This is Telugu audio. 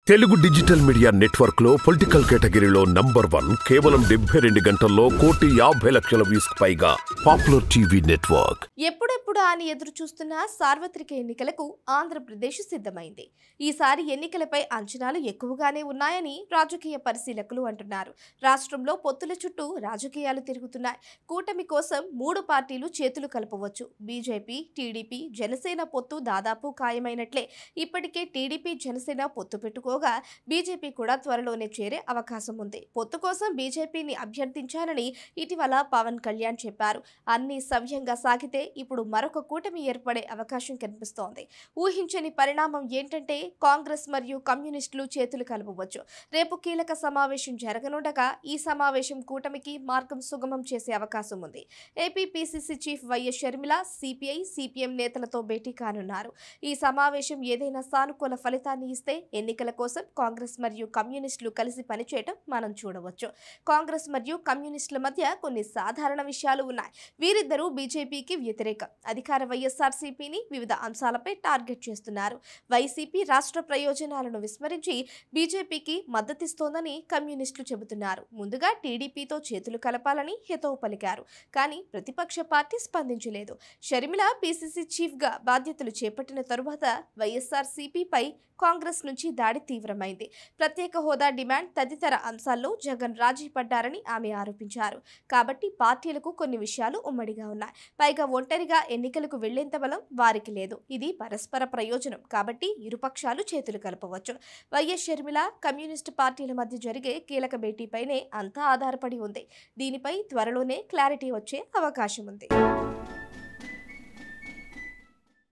తెలుగు డిజిటల్ మీడియా నెట్వర్క్ లో పొలిటికల్ కేటగిరీలో #1 కేవలం 72 గంటల్లో 1,50,00,000 వ్యూస్ పైగా పాపులర్ టీవీ నెట్వర్క్. ఎప్పుడెప్పుడు అని ఎదురు చూస్తున్న సార్వత్రిక ఎన్నికలకు ఆంధ్రప్రదేశ్ సిద్ధమైంది. ఈసారి ఎన్నికలపై అంచనాలు ఎక్కువగానే ఉన్నాయని రాజకీయ పరిశీలకులు అంటున్నారు. రాష్ట్రంలో పొత్తుల చుట్టూ రాజకీయాలు తిరుగుతున్నాయి. కూటమి కోసం 3 పార్టీలు చేతులు కలపవచ్చు. బీజేపీ, టీడీపీ, జనసేన పొత్తు దాదాపు ఖాయమైనట్లే. ఇప్పటికే టీడీపీ, జనసేన పొత్తు పెట్టుకో బీజేపీ కూడా త్వరలోనే చేరే అవకాశం ఉంది. పొత్తు కోసం బీజేపీని అభ్యర్థించానని ఇటీవల పవన్ కళ్యాణ్ చెప్పారు. అన్ని సవ్యంగా సాగితే ఇప్పుడు మరొక కూటమి ఏర్పడే అవకాశం కనిపిస్తోంది. ఊహించని పరిణామం ఏంటంటే కాంగ్రెస్ మరియు కమ్యూనిస్టులు చేతులు కలపవచ్చు. రేపు కీలక సమావేశం జరగనుండగా ఈ సమావేశం కూటమికి మార్గం సుగమం చేసే అవకాశం ఉంది. AP PCC chief YS Sharmila CPI, CPM నేతలతో భేటీ కానున్నారు. ఈ సమావేశం ఏదైనా సానుకూల ఫలితాన్ని ఇస్తే ఎన్నికల కోసం కాంగ్రెస్ మరియు కమ్యూనిస్టులు కలిసి పనిచేయడం మనం చూడవచ్చు. కాంగ్రెస్ మరియు కమ్యూనిస్టుల మధ్య కొన్ని సాధారణ విషయాలు ఉన్నాయి. వీరిద్దరూ బీజేపీకి వ్యతిరేకం. అధికార వైఎస్ఆర్సీపీని వివిధ అంశాలపై టార్గెట్ చేస్తున్నారు. వైసీపీ రాష్ట్ర ప్రయోజనాలను విస్మరించి బీజేపీకి మద్దతిస్తోందని కమ్యూనిస్టులు చెబుతున్నారు. ముందుగా టీడీపీతో చేతులు కలపాలని హితవు పలికారు. కానీ ప్రతిపక్ష పార్టీ స్పందించలేదు. షర్మిల పీసీసీ చీఫ్గా బాధ్యతలు చేపట్టిన తరువాత వైఎస్ఆర్సీపీపై కాంగ్రెస్ నుంచి దాడి తీవ్రమైంది. ప్రత్యేక హోదా డిమాండ్ తదితర అంశాల్లో జగన్ రాజీ పడ్డారని ఆమె ఆరోపించారు. కాబట్టి పార్టీలకు కొన్ని విషయాలు ఉమ్మడిగా ఉన్నాయి. పైగా ఒంటరిగా ఎన్నికలకు వెళ్లేంత బలం వారికి లేదు. ఇది పరస్పర ప్రయోజనం. కాబట్టి ఇరుపక్షాలు చేతులు కలపవచ్చు. వైఎస్ షర్మిల, కమ్యూనిస్టు పార్టీల మధ్య జరిగే కీలక భేటీపైనే అంతా ఆధారపడి ఉంది. దీనిపై త్వరలోనే క్లారిటీ వచ్చే అవకాశం ఉంది.